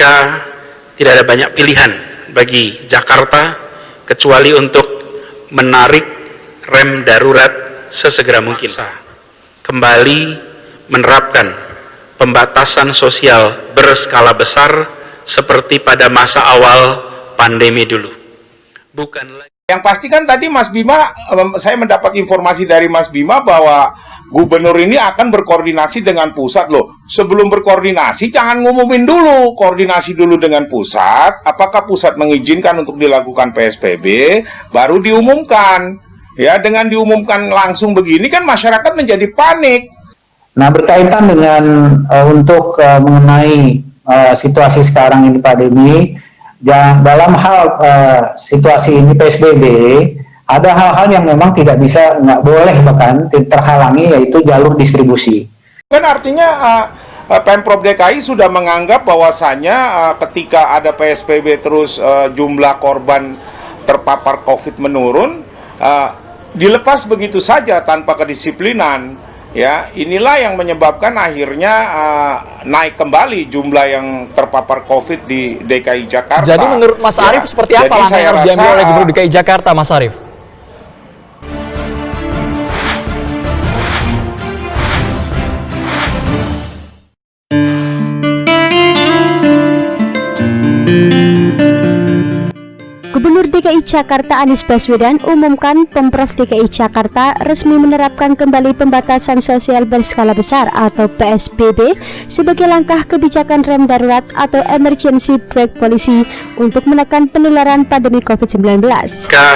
Maka tidak ada banyak pilihan bagi Jakarta kecuali untuk menarik rem darurat sesegera mungkin. Kembali menerapkan pembatasan sosial berskala besar seperti pada masa awal pandemi dulu. Bukan lagi. Yang pasti kan tadi Mas Bima, saya mendapat informasi dari Mas Bima bahwa gubernur ini akan berkoordinasi dengan pusat loh. Sebelum berkoordinasi jangan ngumumin dulu, koordinasi dulu dengan pusat. Apakah pusat mengizinkan untuk dilakukan PSBB, baru diumumkan. Ya, dengan diumumkan langsung begini kan masyarakat menjadi panik. Nah, berkaitan dengan mengenai situasi sekarang ini Pak Denny, dalam hal situasi ini PSBB, ada hal-hal yang memang nggak boleh bahkan terhalangi, yaitu jalur distribusi. Kan artinya Pemprov DKI sudah menganggap bahwasannya ketika ada PSBB terus jumlah korban terpapar COVID menurun, dilepas begitu saja tanpa kedisiplinan. Ya, inilah yang menyebabkan akhirnya naik kembali jumlah yang terpapar COVID di DKI Jakarta. Jadi menurut Mas Arief seperti apa langkah yang harus diambil oleh Gubernur DKI Jakarta, Mas Arief? Gubernur DKI Jakarta Anies Baswedan umumkan Pemprov DKI Jakarta resmi menerapkan kembali pembatasan sosial berskala besar atau PSBB sebagai langkah kebijakan rem darurat atau emergency brake policy untuk menekan penularan pandemi COVID-19. Maka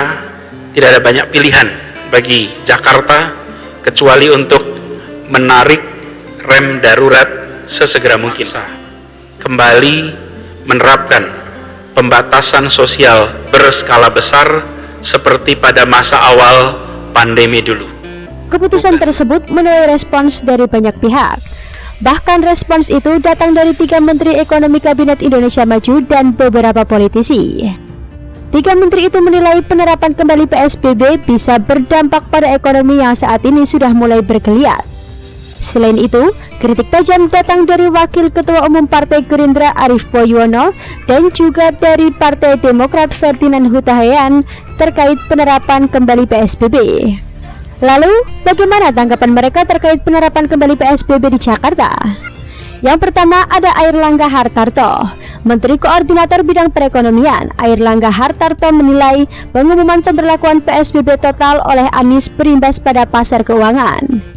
tidak ada banyak pilihan bagi Jakarta kecuali untuk menarik rem darurat sesegera mungkin. Kembali menerapkan pembatasan sosial berskala besar seperti pada masa awal pandemi dulu. Keputusan tersebut menuai respons dari banyak pihak. Bahkan respons itu datang dari 3 Menteri Ekonomi Kabinet Indonesia Maju dan beberapa politisi. 3 menteri itu menilai penerapan kembali PSBB bisa berdampak pada ekonomi yang saat ini sudah mulai bergeliat. Selain itu, kritik tajam datang dari Wakil Ketua Umum Partai Gerindra Arief Poyono dan juga dari Partai Demokrat Ferdinand Hutahayan terkait penerapan kembali PSBB. Lalu, bagaimana tanggapan mereka terkait penerapan kembali PSBB di Jakarta? Yang pertama ada Airlangga Hartarto. Menteri Koordinator Bidang Perekonomian Airlangga Hartarto menilai pengumuman pemberlakuan PSBB total oleh Anies berimbas pada pasar keuangan.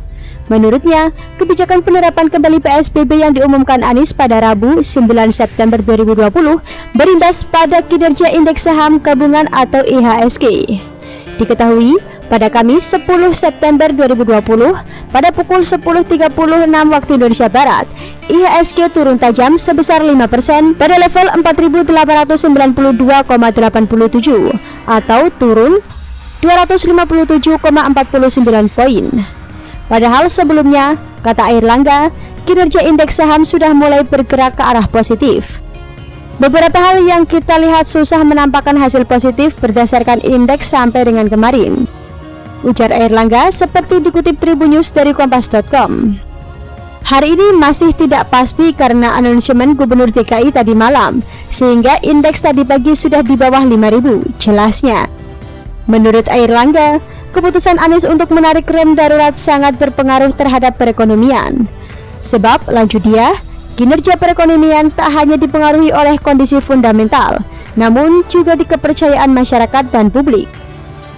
Menurutnya, kebijakan penerapan kembali PSBB yang diumumkan Anies pada Rabu 9 September 2020 berimbas pada kinerja Indeks Saham Gabungan atau IHSG. Diketahui, pada Kamis 10 September 2020, pada pukul 10.36 waktu Indonesia Barat, IHSG turun tajam sebesar 5% pada level 4.892,87 atau turun 257,49 poin. Padahal sebelumnya, kata Airlangga, kinerja indeks saham sudah mulai bergerak ke arah positif. Beberapa hal yang kita lihat susah menampakkan hasil positif berdasarkan indeks sampai dengan kemarin, ujar Airlangga seperti dikutip Tribun News dari Kompas.com. Hari ini masih tidak pasti karena announcement Gubernur DKI tadi malam, sehingga indeks tadi pagi sudah di bawah 5.000, jelasnya. Menurut Airlangga, keputusan Anies untuk menarik rem darurat sangat berpengaruh terhadap perekonomian. Sebab, lanjut dia, kinerja perekonomian tak hanya dipengaruhi oleh kondisi fundamental, namun juga di kepercayaan masyarakat dan publik.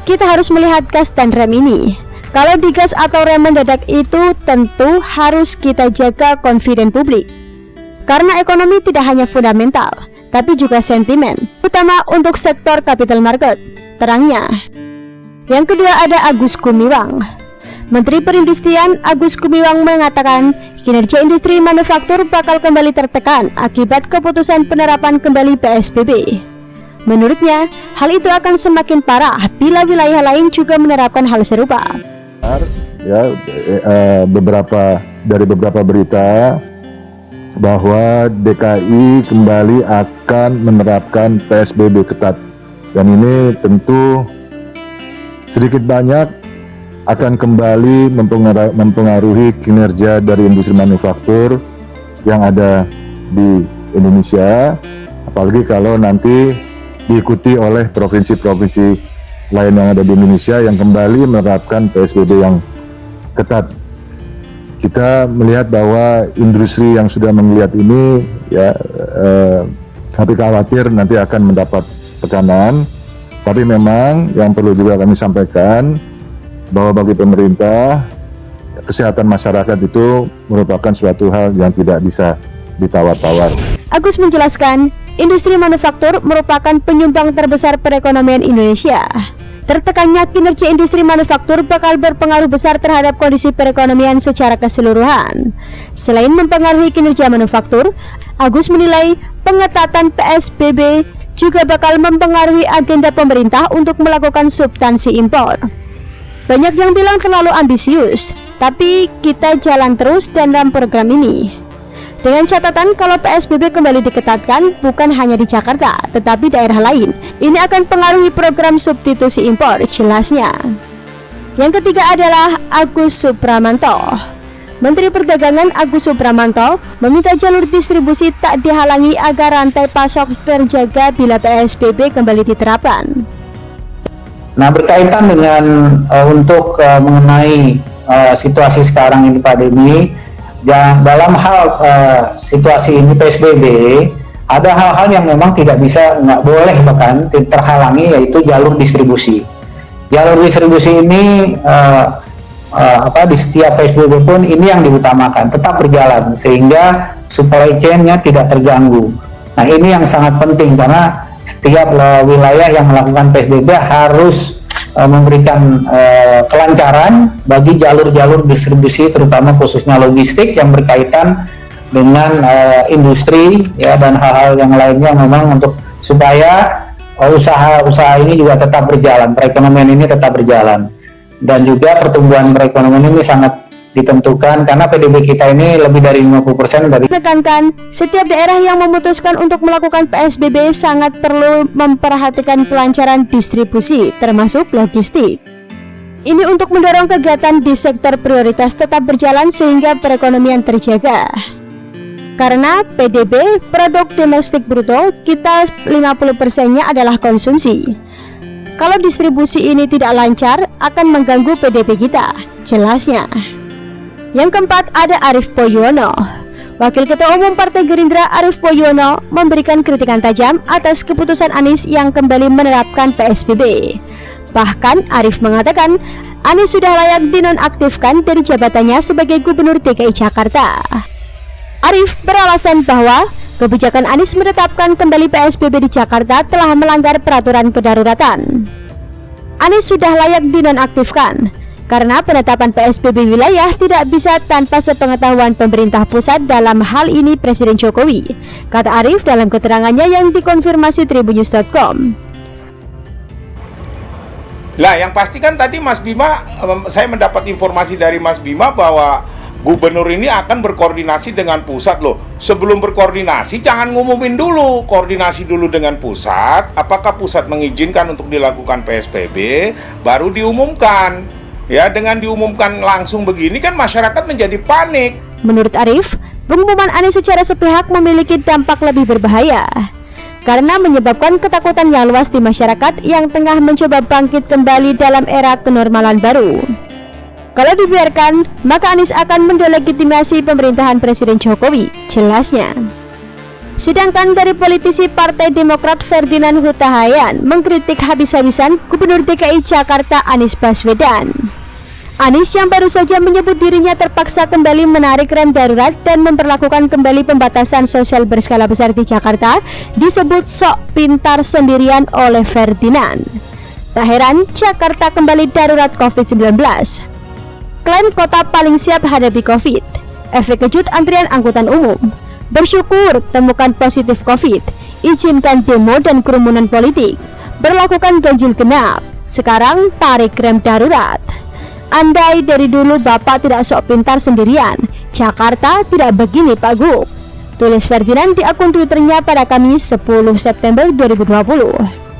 Kita harus melihat gas dan rem ini. Kalau digas atau rem mendadak itu tentu harus kita jaga confident publik. Karena ekonomi tidak hanya fundamental, tapi juga sentimen, terutama untuk sektor capital market, terangnya. Yang kedua ada Agus Gumiwang. Menteri Perindustrian Agus Gumiwang mengatakan kinerja industri manufaktur bakal kembali tertekan akibat keputusan penerapan kembali PSBB. Menurutnya, hal itu akan semakin parah bila wilayah lain juga menerapkan hal serupa. Ya, dari beberapa berita bahwa DKI kembali akan menerapkan PSBB ketat, dan ini tentu sedikit banyak akan kembali mempengaruhi kinerja dari industri manufaktur yang ada di Indonesia, apalagi kalau nanti diikuti oleh provinsi-provinsi lain yang ada di Indonesia yang kembali menerapkan PSBB yang ketat. Kita melihat bahwa industri yang sudah melihat ini ya kami khawatir nanti akan mendapat tekanan, tapi memang yang perlu juga kami sampaikan bahwa bagi pemerintah kesehatan masyarakat itu merupakan suatu hal yang tidak bisa ditawar-tawar. Agus menjelaskan, industri manufaktur merupakan penyumbang terbesar perekonomian Indonesia. Tertekannya kinerja industri manufaktur bakal berpengaruh besar terhadap kondisi perekonomian secara keseluruhan. Selain mempengaruhi kinerja manufaktur, Agus menilai pengetatan PSBB juga bakal mempengaruhi agenda pemerintah untuk melakukan substansi impor. Banyak yang bilang terlalu ambisius, tapi kita jalan terus dalam program ini. Dengan catatan kalau PSBB kembali diketatkan bukan hanya di Jakarta, tetapi daerah lain. Ini akan pengaruhi program substitusi impor, jelasnya. Yang ketiga adalah Agus Supramanto. Menteri Perdagangan Agus Supramanto meminta jalur distribusi tak dihalangi agar rantai pasok terjaga bila PSBB kembali diterapkan. Nah, berkaitan dengan mengenai situasi sekarang ini Pak Denny, dalam hal situasi ini PSBB, ada hal-hal yang memang nggak boleh bahkan terhalangi, yaitu jalur distribusi. Jalur distribusi ini di setiap PSBB pun ini yang diutamakan, tetap berjalan sehingga supply chain-nya tidak terganggu. Nah, ini yang sangat penting karena setiap wilayah yang melakukan PSBB harus memberikan kelancaran bagi jalur-jalur distribusi, terutama khususnya logistik yang berkaitan dengan industri ya, dan hal-hal yang lainnya, memang untuk supaya usaha-usaha ini juga tetap berjalan, perekonomian ini tetap berjalan, dan juga pertumbuhan perekonomian ini sangat ditentukan karena PDB kita ini lebih dari 50% dari. Menekankan, setiap daerah yang memutuskan untuk melakukan PSBB sangat perlu memperhatikan kelancaran distribusi, termasuk logistik. Ini untuk mendorong kegiatan di sektor prioritas tetap berjalan sehingga perekonomian terjaga. Karena PDB, produk domestik bruto, kita 50%-nya adalah konsumsi. Kalau distribusi ini tidak lancar, akan mengganggu PDB kita, jelasnya. Yang keempat ada Arief Poyono. Wakil Ketua Umum Partai Gerindra Arief Poyono memberikan kritikan tajam atas keputusan Anies yang kembali menerapkan PSBB. Bahkan Arief mengatakan Anies sudah layak dinonaktifkan dari jabatannya sebagai Gubernur DKI Jakarta. Arief beralasan bahwa kebijakan Anies menetapkan kembali PSBB di Jakarta telah melanggar peraturan kedaruratan. Anies sudah layak dinonaktifkan karena penetapan PSBB wilayah tidak bisa tanpa sepengetahuan pemerintah pusat, dalam hal ini Presiden Jokowi, kata Arief dalam keterangannya yang dikonfirmasi tribunnews.com. Lah, yang pasti kan tadi Mas Bima, saya mendapat informasi dari Mas Bima bahwa Gubernur ini akan berkoordinasi dengan pusat loh. Sebelum berkoordinasi jangan ngumumin dulu, koordinasi dulu dengan pusat. Apakah pusat mengizinkan untuk dilakukan PSBB, baru diumumkan. Ya, dengan diumumkan langsung begini kan masyarakat menjadi panik. Menurut Arief, pengumuman Anies secara sepihak memiliki dampak lebih berbahaya karena menyebabkan ketakutan yang luas di masyarakat yang tengah mencoba bangkit kembali dalam era kenormalan baru. Kalau dibiarkan, maka Anies akan mendelegitimasi pemerintahan Presiden Jokowi, jelasnya. Sedangkan dari politisi Partai Demokrat Ferdinand Huta Hayan mengkritik habis-habisan Gubernur DKI Jakarta Anies Baswedan. Anies yang baru saja menyebut dirinya terpaksa kembali menarik rem darurat dan memperlakukan kembali pembatasan sosial berskala besar di Jakarta disebut sok pintar sendirian oleh Ferdinand. Tak heran Jakarta kembali darurat COVID-19. Klaim kota paling siap hadapi COVID. Efek kejut antrian angkutan umum. Bersyukur temukan positif COVID. Izinkan demo dan kerumunan politik. Berlakukan ganjil genap. Sekarang tarik rem darurat. Andai dari dulu Bapak tidak sok pintar sendirian, Jakarta tidak begini Pak Gub. Tulis Ferdinand di akun Twitternya pada Kamis 10 September 2020.